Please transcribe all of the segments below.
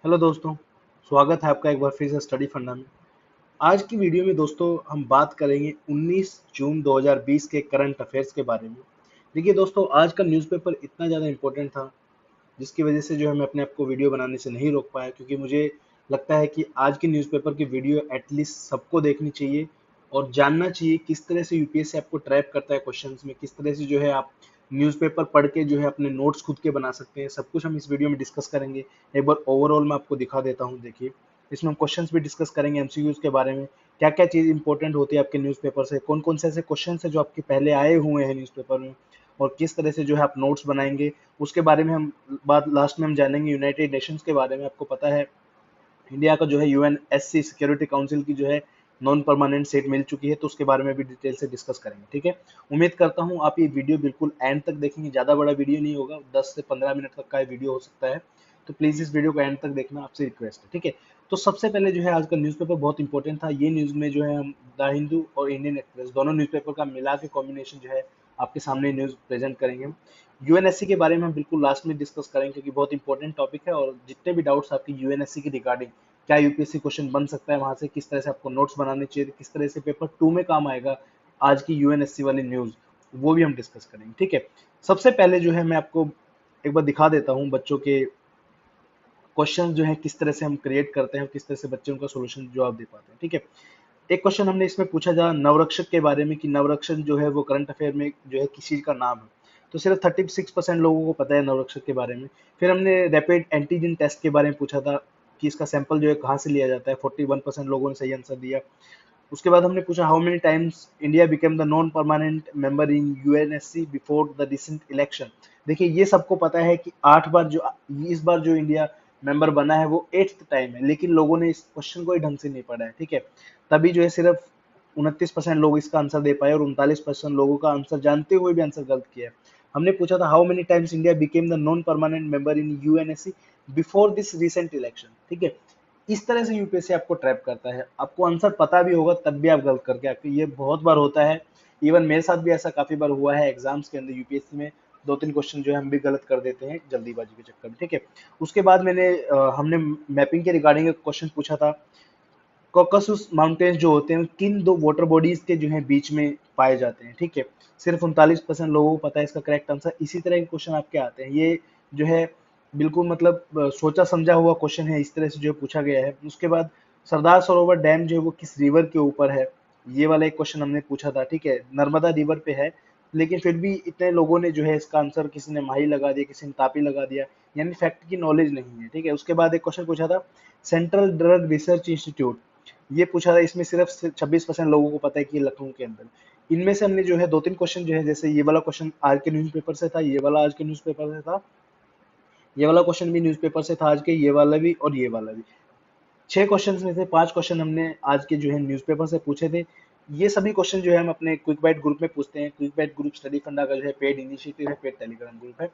Hello दोस्तों, स्वागत है आपका एक बार फिर से स्टडी फंडा में। आज की वीडियो में दोस्तों हम बात करेंगे 19 जून 2020 के करंट अफेयर्स के बारे में। देखिए दोस्तों, आज का न्यूज़पेपर इतना ज़्यादा इम्पोर्टेंट था जिसकी वजह से जो है मैं अपने आप को वीडियो बनाने से नहीं रोक पाया, क्योंकि मुझे लगता है कि आज की न्यूज़पेपर की वीडियो एटलीस्ट सबको देखनी चाहिए और जानना चाहिए किस तरह से यूपीएससी आपको ट्रैप करता है क्वेश्चंस में, किस तरह से जो है आप न्यूज़पेपर पढ़ के जो है अपने नोट्स खुद के बना सकते हैं। सब कुछ हम इस वीडियो में डिस्कस करेंगे। एक बार ओवरऑल मैं आपको दिखा देता हूँ। देखिए, इसमें हम क्वेश्चंस भी डिस्कस करेंगे, एमसीक्यूज के बारे में, क्या क्या चीज़ इंपॉर्टेंट होती है आपके न्यूज़पेपर से, कौन कौन से ऐसे क्वेश्चन है जो आपके पहले आए हुए हैं न्यूज़पेपर में, और किस तरह से जो है आप नोट्स बनाएंगे उसके बारे में हम बात लास्ट में हम जानेंगे। यूनाइटेड नेशंस के बारे में आपको पता है, इंडिया का जो है यूएनएससी सिक्योरिटी काउंसिल की जो है नॉन परमानेंट सीट मिल चुकी है, तो उसके बारे में भी डिटेल से डिस्कस करेंगे। ठीक है, उम्मीद करता हूँ आप ये वीडियो बिल्कुल एंड तक देखेंगे। ज़्यादा बड़ा वीडियो नहीं होगा, 10 से 15 मिनट तक का ये वीडियो हो सकता है, तो प्लीज़ इस वीडियो को एंड तक देखना, आपसे रिक्वेस्ट है। ठीक है, तो सबसे पहले जो है आज का न्यूज़पेपर बहुत इंपॉर्टेंट था। ये न्यूज़ में जो है हम द हिंदू और इंडियन एक्सप्रेस दोनों न्यूज़पेपर का मिला के कॉम्बिनेशन जो है आपके सामने न्यूज़ प्रेजेंट करेंगे। यूएनएससी के बारे में हम बिल्कुल लास्ट में डिस्कस करेंगे, क्योंकि बहुत इंपॉर्टेंट टॉपिक है, और जितने भी डाउट्स आपके यूएनएससी की रिगार्डिंग क्या यूपीएससी क्वेश्चन बन सकता है वहां से, किस तरह से आपको नोट्स बनाने चाहिए, किस तरह से पेपर 2 में काम आएगा आज की यूएनएससी वाली न्यूज, वो भी हम डिस्कस करेंगे। ठीक है, सबसे पहले जो है मैं आपको एक बार दिखा देता हूँ बच्चों के क्वेश्चन जो है किस तरह से हम क्रिएट करते हैं, किस तरह से बच्चे उनका सोल्यूशन जवाब दे पाते हैं। ठीक है, एक क्वेश्चन हमने इसमें पूछा था नवरक्षक के बारे में, कि नवरक्षक जो है वो करंट अफेयर में जो है किस चीज का नाम है। तो सिर्फ 36% लोगों को पता है नवरक्षक के बारे में। फिर हमने रैपिड एंटीजन टेस्ट के बारे में पूछा था कि इसका सैंपल जो है कहाँ से लिया जाता है। 41% लोगों ने सही आंसर दिया। उसके बाद हमने पूछा how many times India became the non permanent member in UNSC before the recent election. देखिए, ये सबको पता है कि 8 बार जो इस बार जो इंडिया मेंबर बना है वो 8th टाइम है, लेकिन लोगों ने इस क्वेश्चन को ही ढंग से नहीं पढ़ा है। ठीक है, तभी जो है सिर्फ 29% लोग इसका आंसर दे पाए और 39% लोगों का आंसर जानते हुए भी आंसर गलत किया है। हमने पूछा था how many times India became the non permanent member in UNSC before this recent election. ठीक है, इस तरह से यूपीएससी आपको ट्रैप करता है, आपको आंसर पता भी होगा तब भी आप गलत करके आते हैं। ये बहुत बार होता है, इवन मेरे साथ भी ऐसा काफी बार हुआ है एग्जाम्स के अंदर। यूपीएससी में 2-3 क्वेश्चन जो है हम भी गलत कर देते हैं जल्दीबाजी के चक्कर में। ठीक है, उसके बाद हमने मैपिंग के रिगार्डिंग एक क्वेश्चन पूछा था, कॉकसस माउंटेन्स जो होते हैं किन दो वाटर बॉडीज के जो है बीच में पाए जाते हैं। ठीक है, सिर्फ 39% लोगों को पता है इसका करेक्ट आंसर। इसी तरह के क्वेश्चन आपके आते हैं। ये जो है बिल्कुल मतलब सोचा समझा हुआ क्वेश्चन है, इस तरह से जो है पूछा गया है। उसके बाद सरदार सरोवर डैम जो है वो किस रिवर के ऊपर है, ये वाला एक क्वेश्चन हमने पूछा था। ठीक है, नर्मदा रिवर पे है, लेकिन फिर भी इतने लोगों ने जो है इसका आंसर, किसी ने माही लगा दिया, किसी ने तापी लगा दिया, यानी फैक्ट की नॉलेज नहीं है। ठीक है, उसके बाद एक क्वेश्चन पूछा था सेंट्रल ड्रग रिसर्च इंस्टीट्यूट, ये पूछा था। इसमें सिर्फ 26% लोगों को पता है कि ये लखनऊ के अंदर। इनमें से हमने जो है 2-3 क्वेश्चन जो है, जैसे ये वाला क्वेश्चन आज के न्यूज़पेपर से था, ये वाला आज के न्यूज़पेपर से था, ये वाला क्वेश्चन भी न्यूज़पेपर से था आज के, ये वाला भी और ये वाला भी। 6 क्वेश्चन में से 5 क्वेश्चन हमने आज के जो है न्यूज़पेपर से पूछे थे। ये सभी क्वेश्चन जो है हम अपने क्विक बाइट ग्रुप में पूछते हैं। क्विक बाइट ग्रुप स्टडी फंडा का जो है पेड इनिशिएटिव है, पेड टेलीग्राम ग्रुप है।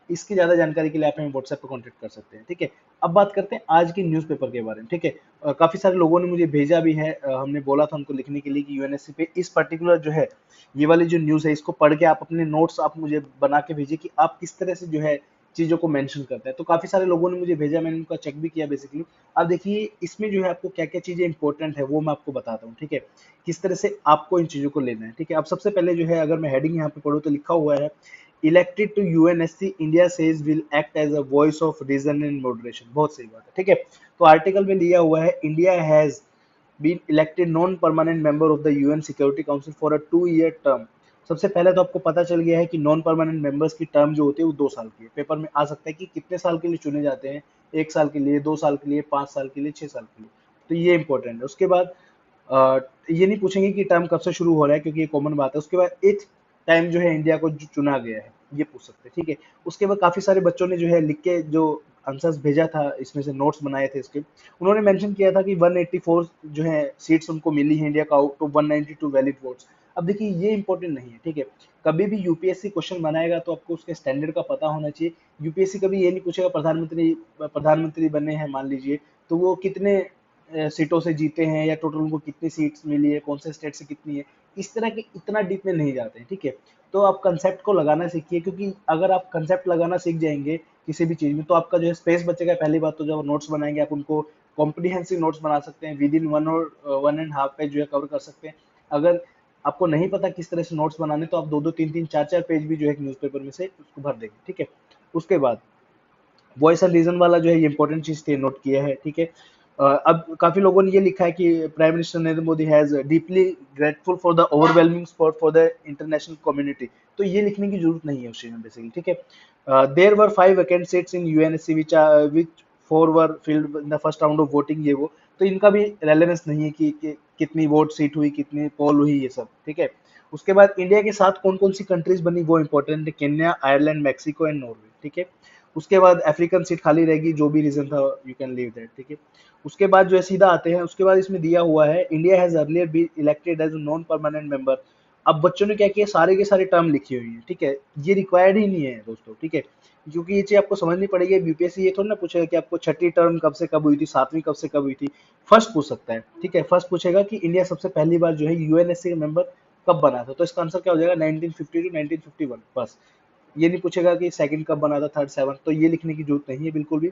इसकी ज्यादा जानकारी के लिए आप हमें व्हाट्सएप पर कॉन्टेक्ट कर सकते हैं। ठीक है, अब बात करते हैं आज की न्यूज़पेपर के बारे में। ठीक है, काफी सारे लोगों ने मुझे भेजा भी है, हमने बोला था उनको लिखने के लिए कि यूएनएससी पे इस पर्टिकुलर जो है ये वाली जो न्यूज़ है इसको पढ़ के आप अपने नोट्स आप मुझे बना के भेजिए कि आप किस तरह से जो है चीजों को मेंशन करते हैं। तो काफी सारे लोगों ने मुझे भेजा, मैंने उनका चेक भी किया बेसिकली। अब देखिए, इसमें जो है आपको क्या क्या चीजें इंपॉर्टेंट है वो मैं आपको बताता हूँ। ठीक है, किस तरह से आपको इन चीजों को लेना है। ठीक है, अब सबसे पहले जो है अगर मैं हेडिंग यहाँ पे पढ़ूँ तो लिखा हुआ है elected to UNSC India says will act as a voice of reason and moderation. बहुत सही बात है। ठीक है, तो आर्टिकल में दिया हुआ है India has been elected non permanent member of the UN security council for a 2 year term. सबसे पहले तो आपको पता चल गया है कि नॉन परमानेंट मेंबर्स की टर्म जो होती है वो 2 साल की है। पेपर में आ सकता है कि कितने साल के लिए चुने जाते हैं, 1 साल के लिए, 2 साल के लिए, 5 साल के लिए, 6 साल के लिए। तो ये इंपॉर्टेंट है। उसके बाद ये नहीं पूछेंगे कि टर्म कब से शुरू हो रहा है, क्योंकि ये कॉमन बात है। उसके बाद एथ टाइम जो है इंडिया को चुना गया है, ये पूछ सकते हैं। ठीक है, उसके बाद काफी सारे बच्चों ने जो है लिख के जो आंसर्स भेजा था, इसमें से नोट्स बनाए थे इसके, उन्होंने मेंशन किया था कि 184 जो है सीट्स उनको मिली है इंडिया का आउट ऑफ 192 वैलिड वोट्स। अब देखिए, ये इंपॉर्टेंट नहीं है। ठीक है, कभी भी यूपीएससी क्वेश्चन बनाएगा तो आपको उसके स्टैंडर्ड का पता होना चाहिए। यूपीएससी कभी ये नहीं पूछेगा प्रधानमंत्री प्रधानमंत्री बने हैं मान लीजिए, तो वो कितने सीटों से जीते हैं, या टोटल उनको कितनी सीट्स मिली है, कौन से स्टेट से कितनी है, इस तरह के इतना डीप में नहीं जाते हैं। ठीक है, तो आप कंसेप्ट को लगाना सीखिए, क्योंकि अगर आप कंसेप्ट लगाना सीख जाएंगे किसी भी चीज में, तो आपका जो है स्पेस बचेगा। पहली बात तो जब आप नोट्स बनाएंगे आप उनको कॉम्प्रिहेंसिव नोट्स बना सकते हैं, विद इन 1 और 1.5 पेज जो है कवर कर सकते हैं। अगर आपको नहीं पता किस तरह से नोट्स बनाने, तो आप 2-2, 3-3, 4-4 पेज भी जो है न्यूज़पेपर में से उसको भर देंगे, ठीक है। उसके बाद वॉइस एंड रीजन वाला जो है ये इंपॉर्टेंट चीज थी, नोट किया है, ठीक है। अब काफी लोगों ने ये लिखा है कि prime minister Narendra Modi has deeply grateful for the overwhelming support for the international community. तो ये लिखने की जरूरत नहीं है उस चीज में बेसिकली, ठीक है। There were 5 vacant seats in UNSC which 4 were filled in the first round of voting, ये वो तो इनका भी रेलेवेंस नहीं है कि कितनी वोट सीट हुई, कितनी पोल हुई, ये सब, ठीक है। उसके बाद इंडिया के साथ कौन कौन सी कंट्रीज बनी वो इंपॉर्टेंट है, Kenya, Ireland, Mexico and Norway, ठीक है। उसके बाद अफ्रीकन सीट खाली रहेगी, जो भी रीजन था यू कैन लीव दैट, ठीक है। उसके बाद जो है सीधा आते हैं, उसके बाद इसमें दिया हुआ है India has earlier be elected as non permanent member. अब बच्चों ने क्या किया, सारे के सारे टर्म लिखी हुई है, ठीक है। ये रिक्वायर्ड ही नहीं है दोस्तों, ठीक है, क्योंकि ये चीज आपको समझनी पड़ेगी। यूपीएससी ये थोड़ा ना पूछेगा कि आपको छठी टर्म कब से कब हुई थी, सातवीं कब से कब हुई थी। फर्स्ट पूछ सकता है, ठीक है। फर्स्ट पूछेगा कि इंडिया सबसे पहली बार जो है यूएनएससी का मेंबर कब बना था, तो इसका आंसर क्या हो जाएगा, 1950 टू 1951, बस। ये नहीं पूछेगा कि सेकंड कब बना था, थर्ड, सेवन, तो ये लिखने की जरूरत नहीं है बिल्कुल भी।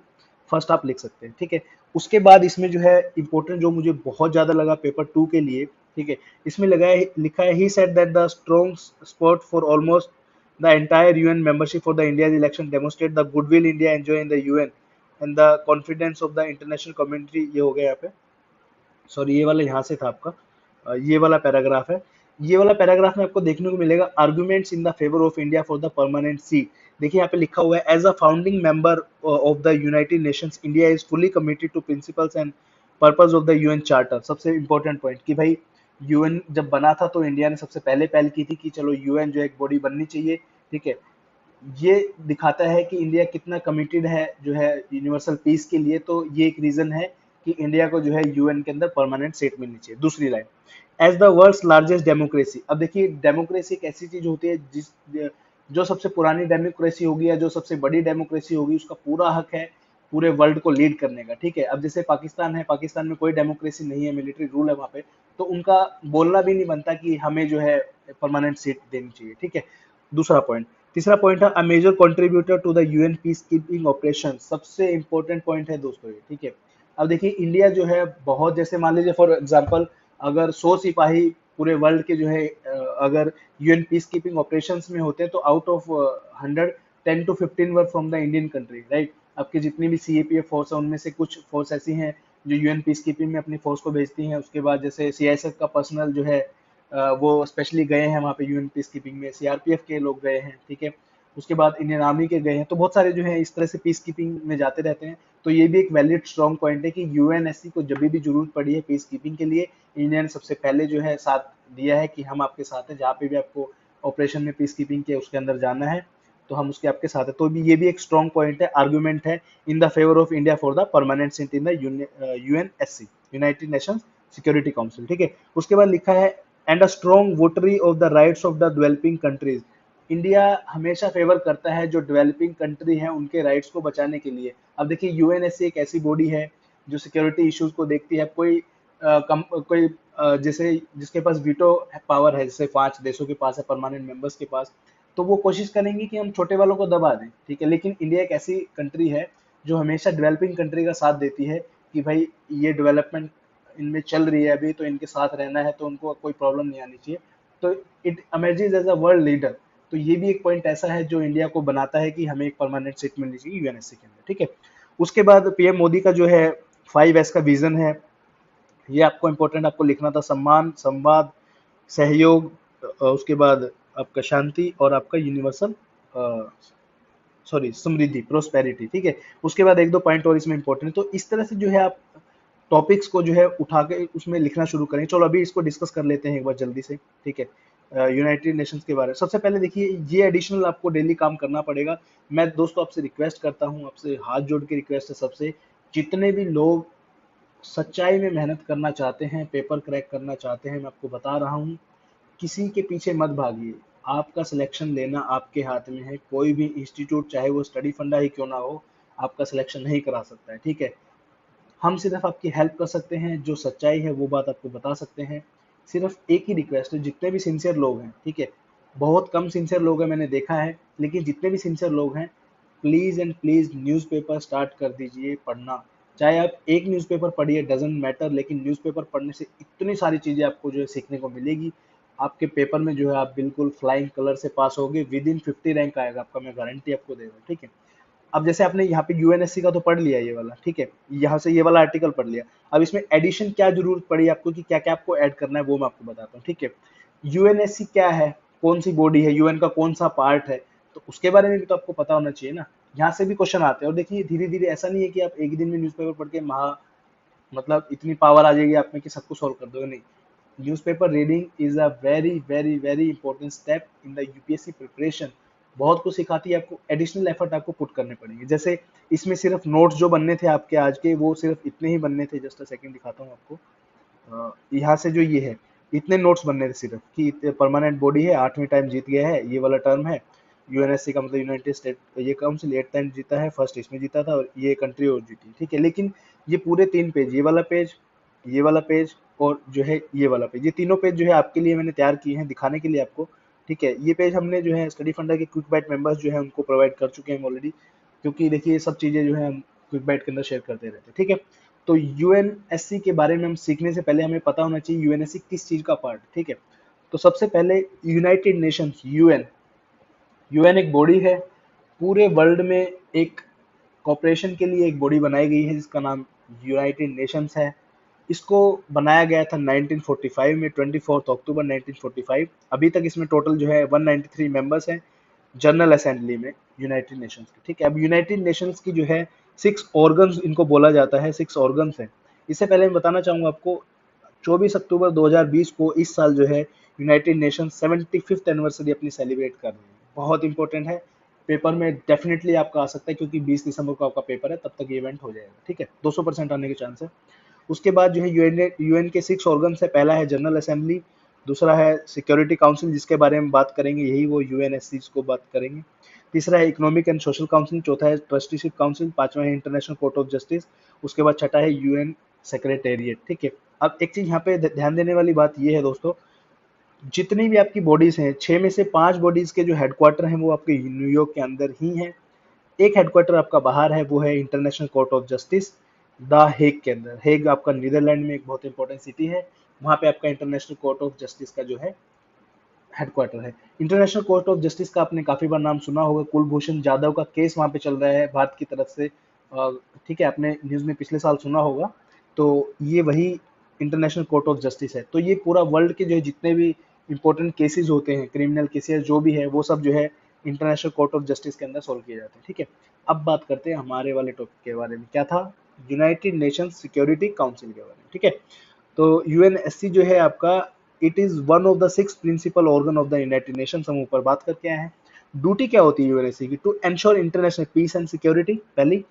फर्स्ट आप लिख सकते हैं, ठीक है। उसके बाद इसमें जो है इंपॉर्टेंट, जो मुझे बहुत ज्यादा लगा पेपर 2 के लिए, ठीक है, इसमें लगा है, लिखा है, he said that the strong support for almost the entire UN membership for the India election demonstrate the goodwill India enjoy in the UN and the confidence of the international community. ये हो गया यहाँ पे, sorry ये वाला यहाँ से था आपका, ये वाला पैराग्राफ है। ये वाला पैराग्राफ में आपको देखने को मिलेगा arguments in the favour of India for the permanent seat. देखिए यहाँ पे लिखा हुआ है, as a founding member of the United Nations India is fully committed to principles and purpose of the UN charter. सबसे इंपॉर्टेंट पॉइंट कि भाई UN जब बना था तो इंडिया ने सबसे पहले पहल की थी कि चलो यूएन जो है एक बॉडी बननी चाहिए, ठीक है। ये दिखाता है कि इंडिया कितना कमिटेड है जो है यूनिवर्सल पीस के लिए, तो ये एक रीजन है कि इंडिया को जो है यूएन के अंदर परमानेंट सीट मिलनी चाहिए। दूसरी line, as the world's largest democracy. अब देखिए डेमोक्रेसी एक ऐसी चीज होती है जिस जो सबसे पुरानी डेमोक्रेसी होगी या जो सबसे बड़ी डेमोक्रेसी होगी, उसका पूरा हक है पूरे वर्ल्ड को लीड करने का, ठीक है। अब जैसे पाकिस्तान है, पाकिस्तान में कोई डेमोक्रेसी नहीं है, मिलिट्री रूल है वहाँ पे, तो उनका बोलना भी नहीं बनता कि हमें जो है परमानेंट सीट देनी चाहिए, ठीक है। दूसरा पॉइंट, तीसरा पॉइंट है, a major contributor to the UN peace keeping operation. सबसे इंपॉर्टेंट पॉइंट है दोस्तों ये, ठीक है। अब देखिए इंडिया जो है बहुत, जैसे मान लीजिए फॉर एग्जांपल, अगर 100 सिपाही पूरे वर्ल्ड के जो है अगर यूएन पीस कीपिंग ऑपरेशंस में होते हैं, तो out of 100, 10 to 15 were from the Indian country, right. आपकी जितनी भी सीएपीएफ फोर्स है उनमें से कुछ फोर्स ऐसी हैं जो यूएन पीस कीपिंग में अपनी फोर्स को भेजती हैं। उसके बाद जैसे सीआईएसएफ का पर्सनल जो है वो स्पेशली गए हैं वहाँ पे यूएन पीस कीपिंग में, सीआरपीएफ के लोग गए हैं, ठीक है। उसके बाद इंडियन आर्मी के गए हैं, तो बहुत सारे जो है इस तरह से पीस कीपिंग में जाते रहते हैं। तो ये भी एक वैलिड स्ट्रॉन्ग पॉइंट है कि यूएनएससी को जब भी जरूरत पड़ी है पीस कीपिंग के लिए, इंडिया ने सबसे पहले जो है साथ दिया है कि हम आपके साथ हैं, जहाँ पे भी आपको ऑपरेशन में पीस कीपिंग के उसके अंदर जाना है तो हम उसके आपके साथ है। तो भी ये भी एक स्ट्रॉन्ग पॉइंट है, आर्गुमेंट है in the favour of India for the permanent seat in the UNSC, United Nations Security Council, ठीक है। उसके बाद लिखा है, and a strong votary of the rights of the developing countries. India हमेशा favour करता है जो डेवलपिंग कंट्री है उनके राइट्स को बचाने के लिए। अब देखिए यूएनएससी एक ऐसी बॉडी है जो सिक्योरिटी इश्यूज को देखती है। कोई जैसे जिसके पास वीटो पावर है, जैसे 5 देशों के पास है, परमानेंट मेंबर्स के पास, तो वो कोशिश करेंगे कि हम छोटे वालों को दबा दें, ठीक है। लेकिन इंडिया एक ऐसी कंट्री है जो हमेशा डेवलपिंग कंट्री का साथ देती है कि भाई ये डेवलपमेंट इनमें चल रही है अभी, तो इनके साथ रहना है, तो उनको कोई प्रॉब्लम नहीं आनी चाहिए। तो it emerges as a world leader. तो ये भी एक पॉइंट ऐसा है जो इंडिया को बनाता है कि हमें एक परमानेंट सीट मिलनी चाहिए यूएनएससी के अंदर, ठीक है। उसके बाद पीएम मोदी का जो है 5S का विजन है, ये आपको इम्पोर्टेंट आपको लिखना था, सम्मान, संवाद, सहयोग, उसके बाद आपका शांति और आपका यूनिवर्सल सॉरी समृद्धि, प्रोस्पेरिटी, ठीक है। उसके बाद एक दो पॉइंट और इसमें इंपॉर्टेंट, तो इस तरह से जो है आप टॉपिक्स को जो है उठा के उसमें लिखना शुरू करें। चलो अभी इसको डिस्कस कर लेते हैं एक बार जल्दी से, ठीक है। यूनाइटेड नेशंस के बारे में सबसे पहले देखिए, ये एडिशनल आपको डेली काम करना पड़ेगा। मैं दोस्तों आपसे रिक्वेस्ट करता हूँ, आपसे हाथ जोड़ के रिक्वेस्ट है सबसे, जितने भी लोग सच्चाई में मेहनत करना चाहते हैं, पेपर क्रैक करना चाहते हैं, मैं आपको बता रहा हूँ, किसी के पीछे मत भागिए। आपका सिलेक्शन लेना आपके हाथ में है। कोई भी इंस्टीट्यूट, चाहे वो स्टडी फंडा ही क्यों ना हो, आपका सिलेक्शन नहीं करा सकता है, ठीक है। हम सिर्फ आपकी हेल्प कर सकते हैं, जो सच्चाई है वो बात आपको बता सकते हैं। सिर्फ एक ही रिक्वेस्ट है, जितने भी सिंसियर लोग हैं, ठीक है, बहुत कम सिंसियर लोग हैं मैंने देखा है, लेकिन जितने भी सिंसियर लोग हैं, please and please newspaper start कर दीजिए पढ़ना। चाहे आप एक न्यूज़पेपर पढ़िए, डजेंट मैटर, लेकिन न्यूज़पेपर पढ़ने से इतनी सारी चीजें आपको जो है सीखने को मिलेगी। आपके पेपर में जो है आप बिल्कुल फ्लाइंग कलर से पास होगे, विद इन 50 रैंक आएगा आपका, मैं गारंटी आपको दे रहा हूँ, ठीक है। अब जैसे आपने यहाँ पे यूएनएससी का तो पढ़ लिया ये वाला, ठीक है, यहाँ से ये वाला आर्टिकल पढ़ लिया। अब इसमें एडिशन क्या जरूरत पड़ी आपको कि क्या क्या आपको ऐड करना है, वो मैं आपको बताता हूँ, ठीक है। यूएनएससी क्या है, कौन सी बॉडी है, यूएन का कौन सा पार्ट है, तो उसके बारे में भी तो आपको पता होना चाहिए ना। यहाँ से भी क्वेश्चन आते हैं, और देखिए धीरे धीरे ऐसा नहीं है कि आप एक ही दिन में न्यूज़पेपर पढ़ के महा मतलब इतनी पावर आ जाएगी आप में कि सबको सॉल्व कर दोगे, नहीं। Newspaper reading is a very very very important step in the UPSC preparation. बहुत कुछ सिखाती है आपको, एडिशनल एफर्ट आपको पुट करने पड़ेंगे। जैसे इसमें सिर्फ नोट्स जो बनने थे आपके आज के, वो सिर्फ इतने ही बनने थे, जस्ट अ सेकंड दिखाता हूँ आपको। यहाँ से जो ये है, इतने नोट्स बनने थे सिर्फ कि परमानेंट बॉडी है, 8वीं टाइम जीत गया है, ये वाला टर्म है। यूएनएससी का मतलब यूनाइटेड स्टेट ये काउंसिल 8 टाइम जीता है, फर्स्ट इसमें जीता था, और ये कंट्री और जीती, ठीक है। लेकिन ये पूरे 3 पेज, ये वाला पेज, ये वाला पेज, और जो है ये वाला पेज, ये तीनों पेज जो है आपके लिए मैंने तैयार किए हैं दिखाने के लिए आपको, ठीक है। ये पेज हमने जो है स्टडी फंडा के क्विक बाइट मेंबर्स जो है उनको प्रोवाइड कर चुके हैं ऑलरेडी, क्योंकि देखिए ये सब चीजें जो है हम क्विक बाइट के अंदर शेयर करते रहते हैं, ठीक है। तो यूएनएससी के बारे में हम सीखने से पहले हमें पता होना चाहिए यूएनएससी किस चीज का पार्ट, ठीक है। तो सबसे पहले यूनाइटेड नेशंस, यूएन, यूएन एक बॉडी है, पूरे वर्ल्ड में एक कॉपरेशन के लिए एक बॉडी बनाई गई है जिसका नाम यूनाइटेड नेशंस है। इसको बनाया गया था 1945 में, 24 अक्टूबर 1945। अभी तक इसमें टोटल जो है 193 मेंबर्स हैं जनरल असेंबली में यूनाइटेड नेशंस की, ठीक है। अब यूनाइटेड नेशंस की जो है 6 ऑर्गन्स इनको बोला जाता है, 6 ऑर्गन्स हैं। इससे पहले मैं बताना चाहूंगा आपको, 24 अक्टूबर 2020 को इस साल जो है यूनाइटेड नेशन 75th एनिवर्सरी अपनी सेलिब्रेट कर रही है। बहुत इंपॉर्टेंट है, पेपर में डेफिनेटली आपका आ सकता है, क्योंकि 20 दिसंबर को आपका पेपर है, तब तक ये इवेंट हो जाएगा, ठीक है। 200% आने के चांस है। उसके बाद जो है यूएन के 6 ऑर्गन है, पहला है जनरल असेंबली, दूसरा है सिक्योरिटी काउंसिल जिसके बारे में बात करेंगे, यही वो यूएनएससी को बात करेंगे। तीसरा है इकोनॉमिक एंड सोशल काउंसिल, चौथा है ट्रस्टीशिप काउंसिल, पांचवा है इंटरनेशनल कोर्ट ऑफ जस्टिस, उसके बाद छठा है यूएन सेक्रेटेरिएट, ठीक है। अब एक चीज यहाँ पे ध्यान देने वाली बात ये है दोस्तों, जितनी भी आपकी बॉडीज हैं, 6 में से 5 बॉडीज के जो हेडक्वार्टर हैं वो आपके न्यूयॉर्क के अंदर ही हैं। एक हेडक्वार्टर आपका बाहर है, वो है international court of justice the Hague के अंदर। हेग आपका नीदरलैंड में एक बहुत इंपॉर्टेंट सिटी है, वहां पे आपका इंटरनेशनल कोर्ट ऑफ जस्टिस का जो है हेडक्वार्टर है। इंटरनेशनल कोर्ट ऑफ जस्टिस का आपने काफी बार नाम सुना होगा, कुलभूषण जाधव का केस वहां पे चल रहा है भारत की तरफ से, ठीक है, आपने न्यूज में पिछले साल सुना होगा। तो ये वही इंटरनेशनल कोर्ट ऑफ जस्टिस है। तो ये पूरा वर्ल्ड के जो है जितने भी इंपॉर्टेंट केसेस होते हैं, क्रिमिनल केसेस जो भी है, वो सब जो है इंटरनेशनल कोर्ट ऑफ जस्टिस के अंदर सॉल्व किए जाते हैं, ठीक है। अब बात करते हैं हमारे वाले टॉपिक के बारे में, क्या था, यूनाइटेड नेशंस सिक्योरिटी काउंसिल के बारे में, ठीक है। तो यूएनएससी जो है आपका, it is one of the 6 principle organ of the United Nations, हम ऊपर बात करके आए हैं। ड्यूटी क्या होती है यूएनएससी की, to ensure international peace and security, पहली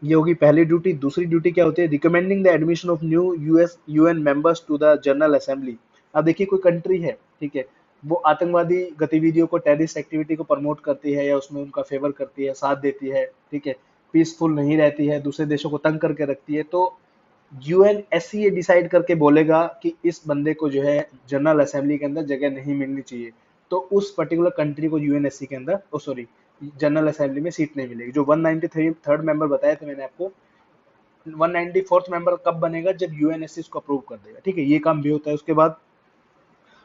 ये होगी पहली ड्यूटी। दूसरी ड्यूटी क्या होती है, recommending the admission of new US UN members to the general assembly. अब देखिए कोई कंट्री है, ठीक है, वो आतंकवादी गतिविधियों को, टेररिस्ट एक्टिविटी को प्रमोट करती है या उसमें उनका फेवर करती है, साथ देती है, ठीक है, पीसफुल नहीं रहती है, दूसरे देशों को तंग करके रखती है, तो यूएनएससी ये डिसाइड करके बोलेगा कि इस बंदे को जो है जनरल असेंबली के अंदर जगह नहीं मिलनी चाहिए, तो उस पर्टिकुलर कंट्री को यूएनएससी के अंदर, ओ सॉरी, जनरल असेंबली में सीट नहीं मिलेगी। जो 193 थर्ड मेंबर बताए थे मैंने आपको, 194th मेंबर कब बनेगा, जब यूएनएससी इसको अप्रूव कर देगा, ठीक है, ये काम भी होता है। उसके बाद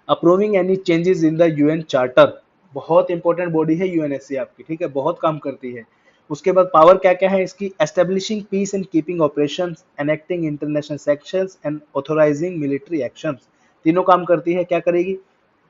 approving any changes in the UN charter, बहुत इंपॉर्टेंट बॉडी है यूएनएससी आपकी, ठीक है, बहुत काम करती है। उसके बाद पावर क्या क्या है इसकी, establishing peace and keeping operations, enacting international sanctions and authorising military actions, तीनों काम करती है। क्या करेगी,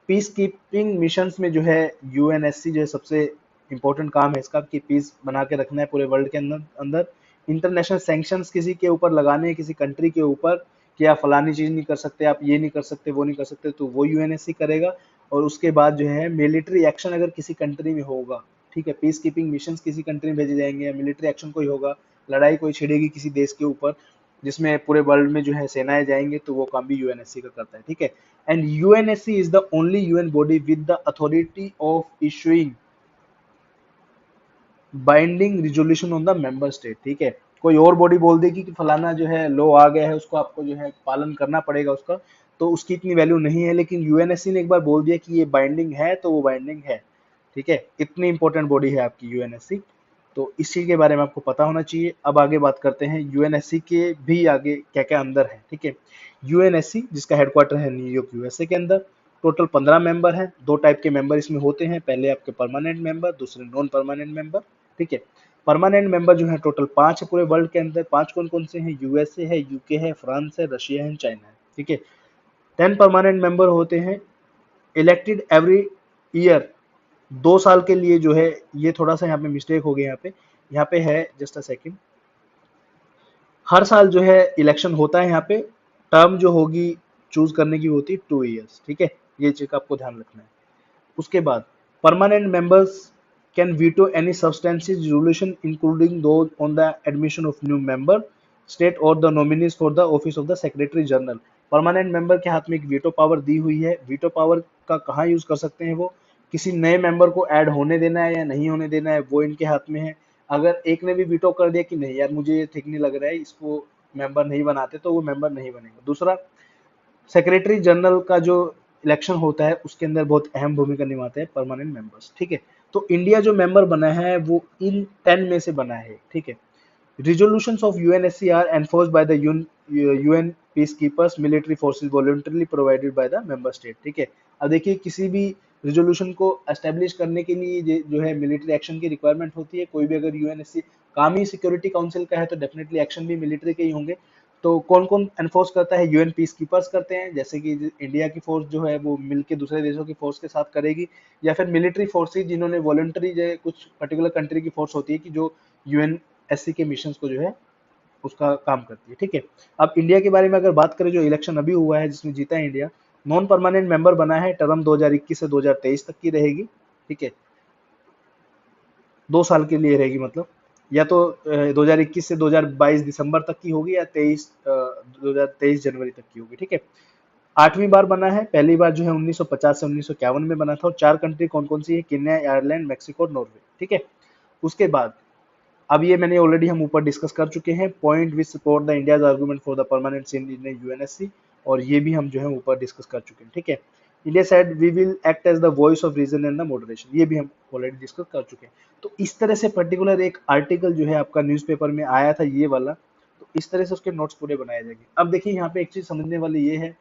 पीस कीपिंग मिशंस में जो है यूएनएससी जो है सबसे इंपॉर्टेंट काम है इसका, कि पीस बना के रखना है पूरे वर्ल्ड के अंदर अंदर। इंटरनेशनल सैंक्शंस किसी के ऊपर लगाने हैं, किसी कंट्री के ऊपर, कि आप फलानी चीज नहीं कर सकते, आप ये नहीं कर सकते, वो नहीं कर सकते, तो वो यूएनएससी करेगा। और उसके बाद जो है मिलिट्री एक्शन अगर किसी कंट्री में होगा, ठीक है, पीस कीपिंग मिशन किसी कंट्री में भेजे जाएंगे, या मिलिट्री एक्शन कोई होगा, लड़ाई कोई छिड़ेगी किसी देश के ऊपर, जिसमें पूरे वर्ल्ड में जो है सेनाएं जाएंगे, तो वो काम भी यूएनएससी का करता है, ठीक है। And UNSC is the only UN body with the authority of issuing binding resolution on the member state, ठीक है। कोई और बॉडी बोल देगी कि फलाना जो है लॉ आ गया है, उसको आपको जो है पालन करना पड़ेगा उसका, तो उसकी इतनी वैल्यू नहीं है। लेकिन यूएनएससी ने एक बार बोल दिया कि ये बाइंडिंग है, तो वो बाइंडिंग है, ठीक है। इतनी इंपॉर्टेंट बॉडी है आपकी यूएनएससी। तो इस चीज के बारे में आपको पता होना चाहिए। अब आगे बात करते हैं यूएनएससी के भी आगे क्या क्या अंदर है। ठीक है, यूएनएससी जिसका हेडक्वार्टर है न्यूयॉर्क यूएसए के अंदर, टोटल 15 मेंबर हैं। दो टाइप के मेंबर इसमें होते हैं, पहले आपके परमानेंट मेंबर, दूसरे नॉन परमानेंट मेंबर। ठीक है, परमानेंट मेंबर जो है टोटल 5 है पूरे वर्ल्ड के अंदर। 5 कौन कौन से हैं? यूएसए है, यूके है, फ्रांस है, रशिया है, चाइना है। ठीक है, 10 परमानेंट मेंबर होते हैं, इलेक्टेड एवरी ईयर, 2 साल के लिए जो है। ये थोड़ा सा यहाँ पे मिस्टेक हो गया, यहाँ पे है, जस्ट अ सेकंड। हर साल जो है इलेक्शन होता है यहाँ पे, टर्म जो होगी चूज करने की होती है 2 इयर्स। ठीक है, ये चीज का आपको ध्यान रखना है। उसके बाद permanent members can veto any substantial resolution including those on the admission of new member state or the nominees for the office of the secretary general। Permanent member के हाथ में एक वीटो पावर दी हुई है। वीटो पावर का कहाँ use कर सकते हैं? वो किसी नए मेंबर को ऐड होने देना है या नहीं होने देना है, वो इनके हाथ में है। अगर एक ने भी वीटो कर दिया कि नहीं यार मुझे ये ठीक नहीं लग रहा है, इसको मेंबर नहीं बनाते, तो वो मेंबर नहीं बनेगा। दूसरा, सेक्रेटरी जनरल का जो इलेक्शन होता है उसके अंदर बहुत अहम भूमिका निभाते हैं परमानेंट मेंबर्स। ठीक है, तो इंडिया जो मेंबर बना है वो इन 10 में से बना है। ठीक है, resolutions of UNSC are enforced by the UN peacekeepers military forces voluntarily provided by the member state। ठीक है, अब देखिए किसी भी रिजोल्यूशन को एस्टेब्लिश करने के लिए जो है मिलिट्री एक्शन की रिक्वायरमेंट होती है। कोई भी अगर यूएनएससी काम ही सिक्योरिटी काउंसिल का है तो डेफिनेटली एक्शन भी मिलिट्री के ही होंगे। तो कौन कौन एनफोर्स करता है? यूएन पीस कीपर्स करते हैं, जैसे कि इंडिया की फोर्स जो है वो मिलके दूसरे देशों की फोर्स के साथ करेगी, या फिर मिलिट्री फोर्सेज जिन्होंने वॉलंटरी जो कुछ पर्टिकुलर कंट्री की फोर्स होती है कि जो यूएनएससी के मिशन को जो है उसका काम करती है। ठीक है, अब इंडिया के बारे में अगर बात करें, जो इलेक्शन अभी हुआ है जिसमें जीता है इंडिया, नॉन परमानेंट मेंबर बना है, टर्म 2021 से 2023 तक की रहेगी। ठीक है, 2 साल के लिए रहेगी, मतलब या तो 2021 से 2022 दिसंबर तक की होगी, या 2023 जनवरी तक की होगी। ठीक है, 8वीं बार बना है। पहली बार जो है 1950 से 1951 में बना था। और 4 कंट्री कौन कौन सी है? केन्या, आयरलैंड, मेक्सिको और नॉर्वे। ठीक है, उसके बाद अब ये मैंने ऑलरेडी हम ऊपर डिस्कस कर चुके हैं, point which support the India's argument for the permanent seat in UNSC, और ये भी हम जो है ऊपर डिस्कस कर चुके हैं। ठीक है, India side we will act as the voice of reason and the moderation, ये भी हम ऑलरेडी डिस्कस कर चुके हैं। तो इस तरह से पर्टिकुलर एक आर्टिकल जो है आपका न्यूज़पेपर में आया था ये वाला, तो इस तरह से उसके नोट्स पूरे बनाए जाएंगे। अब देखिए यहाँ पे एक चीज समझने वाली ये है,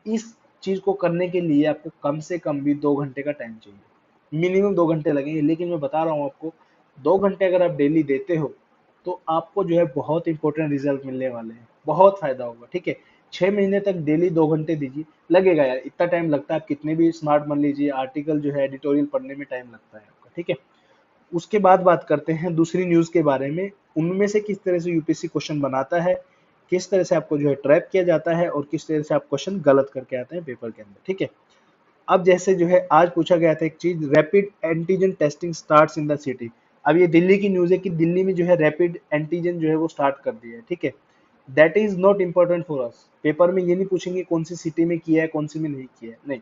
इस चीज को करने के लिए आपको कम से कम भी 2 घंटे का टाइम चाहिए, मिनिमम 2 घंटे लगेंगे। लेकिन मैं बता रहा हूँ आपको, 2 घंटे अगर आप डेली देते हो तो आपको जो है बहुत इंपॉर्टेंट रिजल्ट मिलने वाले हैं, बहुत फायदा होगा। ठीक है, 6 महीने तक डेली 2 घंटे दीजिए। लगेगा यार, इतना टाइम लगता है, आप कितने भी स्मार्ट मान लीजिए, आर्टिकल जो है एडिटोरियल पढ़ने में टाइम लगता है आपका। ठीक है, उसके बाद बात करते हैं दूसरी न्यूज के बारे में, उनमें से किस तरह से यूपीएससी क्वेश्चन बनाता है, किस तरह से आपको जो है ट्रैप किया जाता है, और किस तरह से आप क्वेश्चन गलत करके आते हैं पेपर के अंदर। ठीक है, अब जैसे जो है आज पूछा गया था एक चीज, rapid antigen testing starts in the city. अब ये दिल्ली की न्यूज है कि दिल्ली में जो है रैपिड एंटीजन जो है वो स्टार्ट कर दिया है। ठीक है, that is not important for us. Paper में ये नहीं पूछेंगे कौन सी सिटी में किया है, कौन सी में नहीं किया है, नहीं,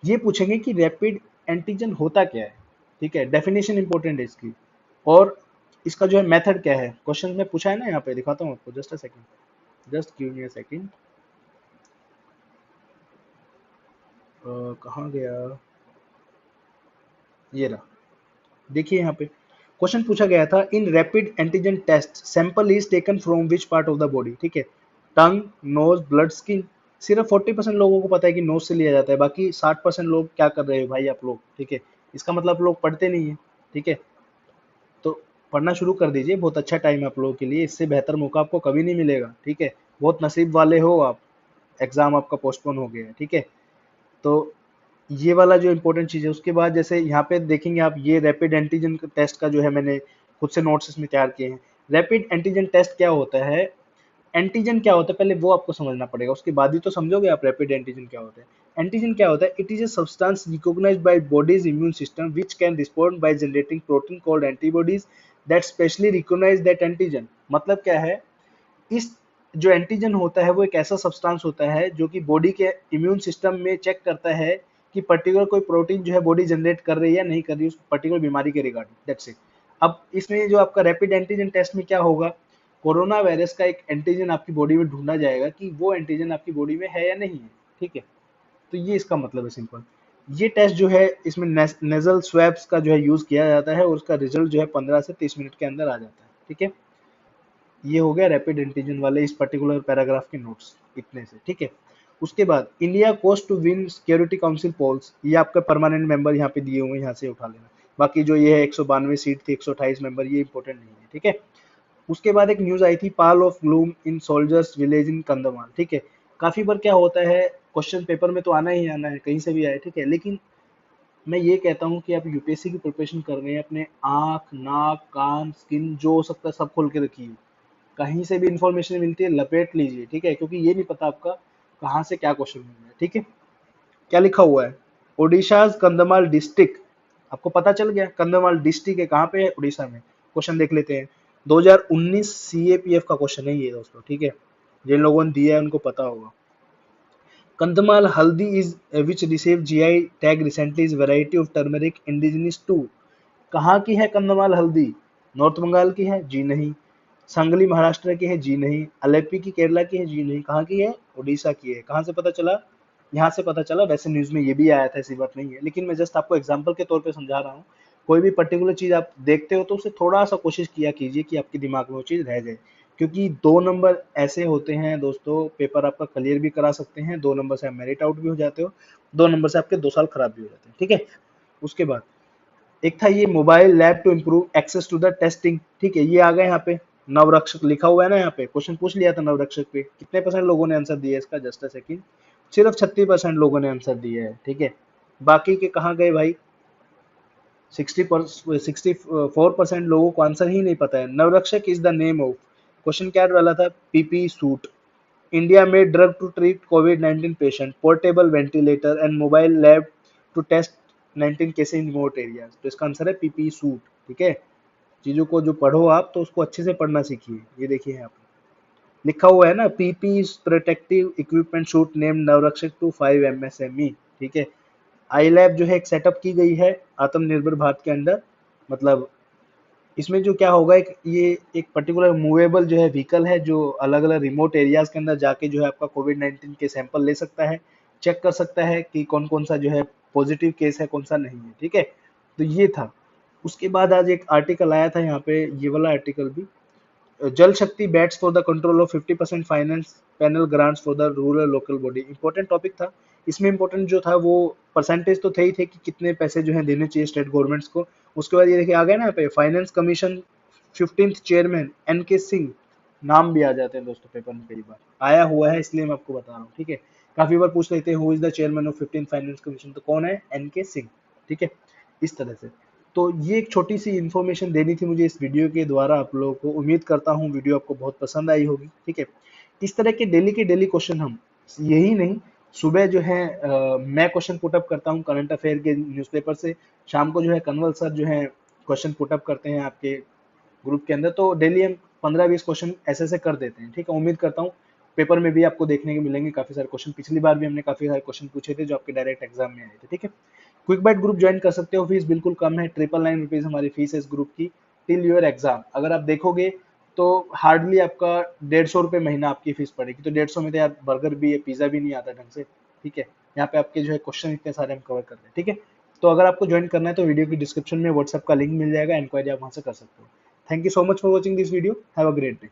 ये पूछेंगे कि रैपिड एंटीजन होता क्या है। ठीक है, डेफिनेशन इंपॉर्टेंट है इसकी, और इसका जो है मेथड क्या है। क्वेश्चन में पूछा है ना, यहाँ पे दिखाता हूँ आपको, just a second, just give me a second. कहाँ गया, ये रहा, देखिए यहाँ पे क्वेश्चन पूछा गया था, in rapid antigen test sample is taken from which part of the body. ठीक है, टंग, नोज, ब्लड, स्किन। सिर्फ 40% लोगों को पता है कि नोज से लिया जाता है, बाकी 60% लोग क्या कर रहे हो भाई आप लोग। ठीक है, इसका मतलब आप लोग पढ़ते नहीं है। ठीक है, तो पढ़ना शुरू कर दीजिए, बहुत अच्छा टाइम है आप लोगों के लिए, इससे बेहतर मौका आपको कभी नहीं मिलेगा। ठीक है, बहुत नसीब वाले हो आप, एग्जाम आपका पोस्टपोन हो गया है। ठीक है, तो ये वाला जो इंपॉर्टेंट चीज है। उसके बाद जैसे यहाँ पे देखेंगे आप, ये रैपिड एंटीजन टेस्ट का जो है मैंने खुद से नोट्स इसमें तैयार किए हैं। रैपिड एंटीजन टेस्ट क्या होता है, एंटीजन क्या होता है पहले वो आपको समझना पड़ेगा, उसके बाद ही तो समझोगे आप रैपिड एंटीजन क्या होता है। एंटीजन क्या होता है? It is a substance recognised by bodies immune system which can respond by generating protein called antibodies that specially recognise that antigen. मतलब क्या है, इस जो एंटीजन होता है वो एक ऐसा सब्सटेंस होता है जो कि बॉडी के इम्यून सिस्टम में चेक करता है कि पर्टिकुलर कोई प्रोटीन जो है बॉडी जनरेट कर रही है या नहीं कर रही उस पर्टिकुलर बीमारी के रिगार्डिंग, दैट्स इट। अब इसमें जो आपका रैपिड एंटीजन टेस्ट में क्या होगा, कोरोना वायरस का एक एंटीजन आपकी बॉडी में ढूंढा जाएगा कि वो एंटीजन आपकी बॉडी में है या नहीं है। ठीक है, तो ये इसका मतलब है सिंपल। ये टेस्ट जो है इसमें नेजल स्वैब्स का जो है यूज किया जाता है और उसका रिजल्ट जो है 15 से 30 मिनट के अंदर आ जाता है। ठीक है, ये हो गया रैपिड एंटीजन वाले इस पर्टिकुलर पैराग्राफ के नोट्स इतने से। ठीक है, उसके बाद India coast to win security council polls, ये आपका परमानेंट मेंबर यहाँ पे दिए हुए हैं, यहाँ से उठा लेना। बाकी जो ये है 192 सीट थी, 128 मेंबर, ये इंपॉर्टेंट नहीं है। ठीक है, उसके बाद एक न्यूज आई थी, pall of gloom in soldiers village in Kandhamal. ठीक है, काफी बार क्या होता है, क्वेश्चन पेपर में तो आना ही आना है, कहीं से भी आए। ठीक है, लेकिन मैं ये कहता हूँ कि आप यूपीएससी की प्रिपरेशन कर रहे हैं, अपने आंख, नाक, कान, स्किन जो हो सकता है सब खोल के रखिए। कहीं से भी इंफॉर्मेशन मिलती है लपेट लीजिए। ठीक है, क्योंकि ये नहीं पता आपका कहाँ से क्या क्वेश्चन मिल रहा है। ठीक है, क्या लिखा हुआ है, ओडिशाज कंधमाल डिस्ट्रिक्ट, आपको पता चल गया कंधमाल डिस्ट्रिक्ट है कहाँ पे है, उड़ीसा में। क्वेश्चन देख लेते हैं, 2019 सीएपीएफ का क्वेश्चन है ये दोस्तों। ठीक है, जिन लोगों ने दिया है उनको पता होगा। Kandhamal haldi is which receive GI tag recently is variety of turmeric indigenous to, कहाँ की है कंधमाल हल्दी, नॉर्थ बंगाल की है जी नहीं, सांगली महाराष्ट्र की है जी नहीं, अलेप्पी की केरला की है जी नहीं, कहाँ की है, उड़ीसा की है। कहाँ से पता चला, यहाँ से पता चला। वैसे न्यूज में ये भी आया था, ऐसी बात नहीं है, लेकिन मैं जस्ट आपको एग्जांपल के तौर पे समझा रहा हूँ। कोई भी पर्टिकुलर चीज आप देखते हो तो उसे थोड़ा सा कोशिश किया कीजिए कि आपके दिमाग में वो चीज रह जाए, क्योंकि 2 नंबर ऐसे होते हैं दोस्तों, पेपर आपका क्लियर भी करा सकते हैं, 2 नंबर से आप मेरिट आउट भी हो जाते हो, 2 नंबर से आपके 2 साल खराब भी हो जाते हैं। ठीक है, उसके बाद एक था ये mobile lab to improve access to the testing. ठीक है, ये आ गया यहाँ पे, नवरक्षक लिखा हुआ है ना, यहाँ पे क्वेश्चन पूछ लिया था नवरक्षक पे, कितने परसेंट लोगों ने आंसर दिया इसका, जस्ट अ सेकंड, सिर्फ 36% लोगों ने आंसर दिया है। ठीक है, बाकी के कहाँ गए भाई, 64% लोगों को आंसर ही नहीं पता है। Navrakshak is the name of, question क्या वाला था, पीपी सूट, इंडिया में drug to treat COVID 19 patient, portable ventilator and mobile lab to test 19 cases in remote areas. तो इसका आंसर है पीपी सूट। ठीक है, चीजों को जो पढ़ो आप तो उसको अच्छे से पढ़ना सीखिए। ये देखिए यहाँ पे लिखा हुआ है ना, PP protective equipment suit name Navrakshak to 5 MSME. ठीक है, आई लैब जो है एक सेटअप की गई है आत्मनिर्भर भारत के अंदर, मतलब इसमें जो क्या होगा, एक ये एक पर्टिकुलर मूवेबल जो है व्हीकल है, जो अलग अलग रिमोट एरियाज के अंदर जाके जो है आपका कोविड 19 के सैंपल ले सकता है, चेक कर सकता है कि कौन कौन सा जो है पॉजिटिव केस है, कौन सा नहीं है। ठीक है, तो ये था। उसके बाद आज एक आर्टिकल आया था यहाँ पे, ये वाला आर्टिकल भी, जल शक्ति bats for the control of 50% finance panel grants for the rural local body, important topic था। इसमें इंपॉर्टेंट जो था वो परसेंटेज तो थे ही थे कि कितने पैसे जो है देने चाहिए स्टेट गवर्नमेंट्स को। उसके बाद ये देखिए आ गया ना यहाँ पे, finance commission 15th chairman N के सिंह, नाम भी आ जाते हैं दोस्तों पेपर में, कई बार आया हुआ है इसलिए मैं आपको बता रहा हूँ। ठीक है, काफी बार पूछ लेते हैं who is the chairman of 15th finance commission, तो कौन है, एन के सिंह। ठीक है, इस तरह से। तो ये एक छोटी सी इन्फॉर्मेशन देनी थी मुझे इस वीडियो के द्वारा आप लोगों को। उम्मीद करता हूँ वीडियो आपको बहुत पसंद आई होगी। ठीक है, इस तरह के डेली क्वेश्चन हम, यही नहीं, सुबह जो है मैं क्वेश्चन पुटअप करता हूँ करंट अफेयर के न्यूज़पेपर से, शाम को जो है कन्वल सर जो है क्वेश्चन पुटअप करते हैं आपके ग्रुप के अंदर, तो डेली हम 15-20 क्वेश्चन ऐसे ऐसे कर देते हैं। ठीक है, उम्मीद करता हूँ पेपर में भी आपको देखने को मिलेंगे काफी सारे क्वेश्चन। पिछली बार भी हमने काफी सारे क्वेश्चन पूछे थे जो आपके डायरेक्ट एग्जाम में आए थे। ठीक है, क्विक बाइट ग्रुप ज्वाइन कर सकते हो, फीस बिल्कुल कम है, 999 रुपीज हमारी फीस है इस ग्रुप की टिल योर एग्जाम। अगर आप देखोगे तो हार्डली आपका 150 रुपये महीना आपकी फीस पड़ेगी, तो 150 में तो यार बर्गर भी है, पिज्जा भी नहीं आता ढंग से। ठीक है, यहाँ पे आपके जो है क्वेश्चन इतने सारे हम कवर कर रहे हैं। ठीक है, तो अगर आपको ज्वाइन करना है तो वीडियो की डिस्क्रिप्शन में व्हाट्सएप का लिंक मिल जाएगा, इंक्वायरी आप वहां से कर सकते हो। Thank you so much for watching this video, have a great day.